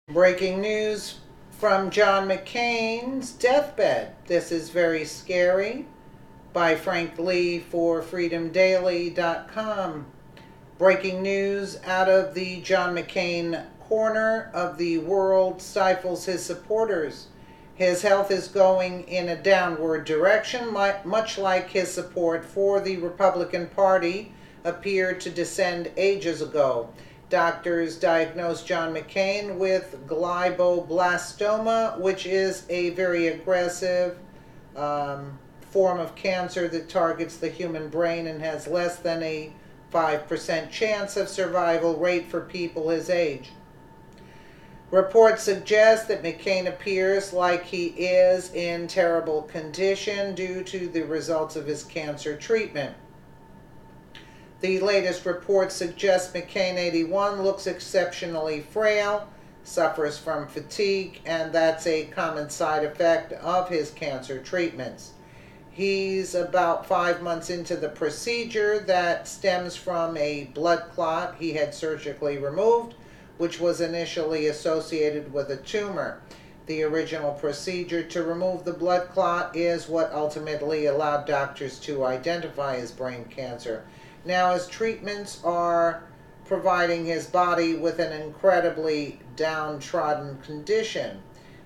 Breaking news from John McCain's Deathbed. This is very scary. By Frank Lee for freedomdaily.com. Breaking news out of the John McCain corner of the world stifles his supporters. His health is going in a downward direction, much like his support for the Republican Party appeared to descend ages ago. Doctors diagnosed John McCain with glioblastoma, which is a very aggressive form of cancer that targets the human brain and has less than a 5% chance of survival rate for people his age. Reports suggest that McCain appears like he is in terrible condition due to the results of his cancer treatment. The latest report suggests McCain, 81, looks exceptionally frail, suffers from fatigue, and that's a common side effect of his cancer treatments. He's about 5 months into the procedure that stems from a blood clot he had surgically removed, which was initially associated with a tumor. The original procedure to remove the blood clot is what ultimately allowed doctors to identify his brain cancer. Now his treatments are providing his body with an incredibly downtrodden condition.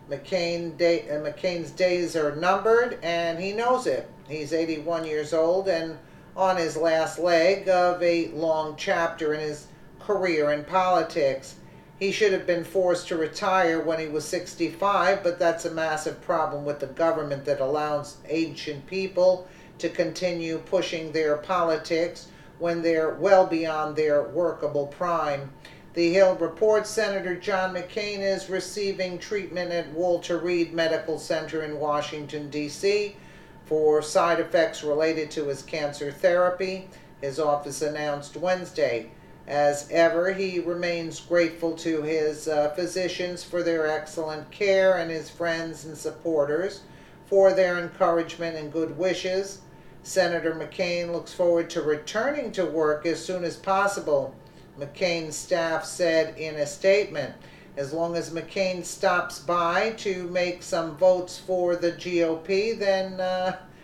McCain's days are numbered, and he knows it. He's 81 years old and on his last leg of a long chapter in his career in politics. He should have been forced to retire when he was 65, but that's a massive problem with the government that allows ancient people to continue pushing their politics when they're well beyond their workable prime. The Hill reports Senator John McCain is receiving treatment at Walter Reed Medical Center in Washington, D.C. for side effects related to his cancer therapy, his office announced Wednesday. As ever, he remains grateful to his physicians for their excellent care and his friends and supporters for their encouragement and good wishes. Senator McCain looks forward to returning to work as soon as possible, McCain's staff said in a statement. As long as McCain stops by to make some votes for the GOP, then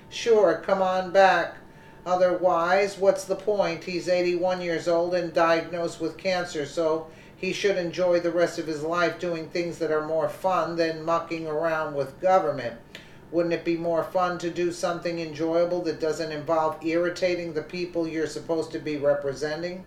sure, come on back. Otherwise, what's the point? He's 81 years old and diagnosed with cancer, so he should enjoy the rest of his life doing things that are more fun than mucking around with government. Wouldn't it be more fun to do something enjoyable that doesn't involve irritating the people you're supposed to be representing?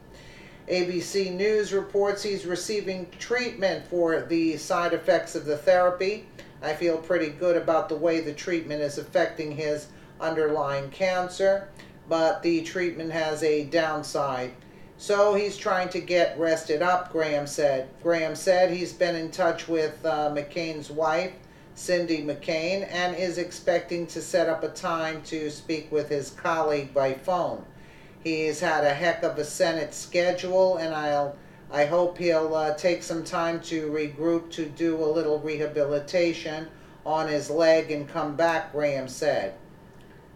ABC News reports he's receiving treatment for the side effects of the therapy. I feel pretty good about the way the treatment is affecting his underlying cancer, but the treatment has a downside. So he's trying to get rested up, Graham said. Graham said he's been in touch with McCain's wife, Cindy McCain, and is expecting to set up a time to speak with his colleague by phone. He's had a heck of a Senate schedule, and I hope he'll take some time to regroup to do a little rehabilitation on his leg and come back, Graham said.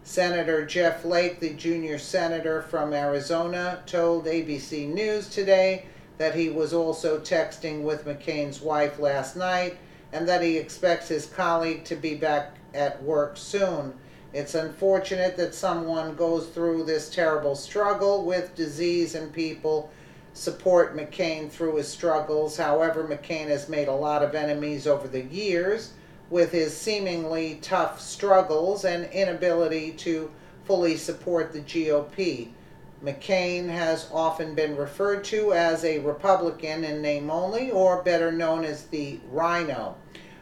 Senator Jeff Flake, the junior senator from Arizona, told ABC News today that he was also texting with McCain's wife last night and that he expects his colleague to be back at work soon. It's unfortunate that someone goes through this terrible struggle with disease and people support McCain through his struggles. However, McCain has made a lot of enemies over the years with his seemingly tough struggles and inability to fully support the GOP. McCain has often been referred to as a Republican in name only, or better known as the Rhino.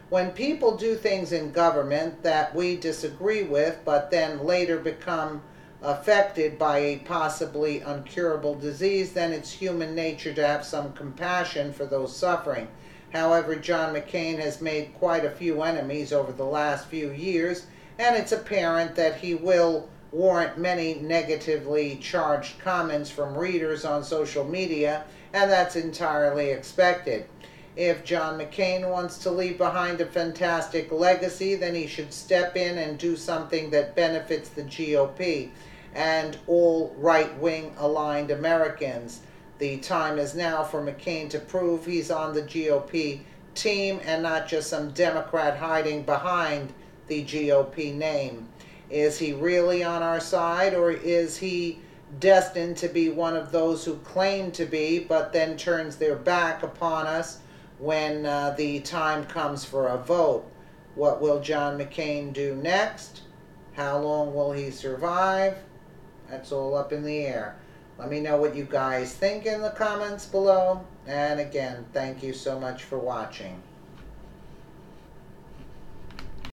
When people do things in government that we disagree with, but then later become affected by a possibly uncurable disease, then it's human nature to have some compassion for those suffering. However, John McCain has made quite a few enemies over the last few years, and it's apparent that he will warrant many negatively charged comments from readers on social media, and that's entirely expected. If John McCain wants to leave behind a fantastic legacy, then he should step in and do something that benefits the GOP and all right-wing aligned Americans. The time is now for McCain to prove he's on the GOP team and not just some Democrat hiding behind the GOP name. Is he really on our side, or is he destined to be one of those who claim to be but then turns their back upon us when the time comes for a vote? What will John McCain do next? How long will he survive? That's all up in the air. Let me know what you guys think in the comments below. And again, thank you so much for watching.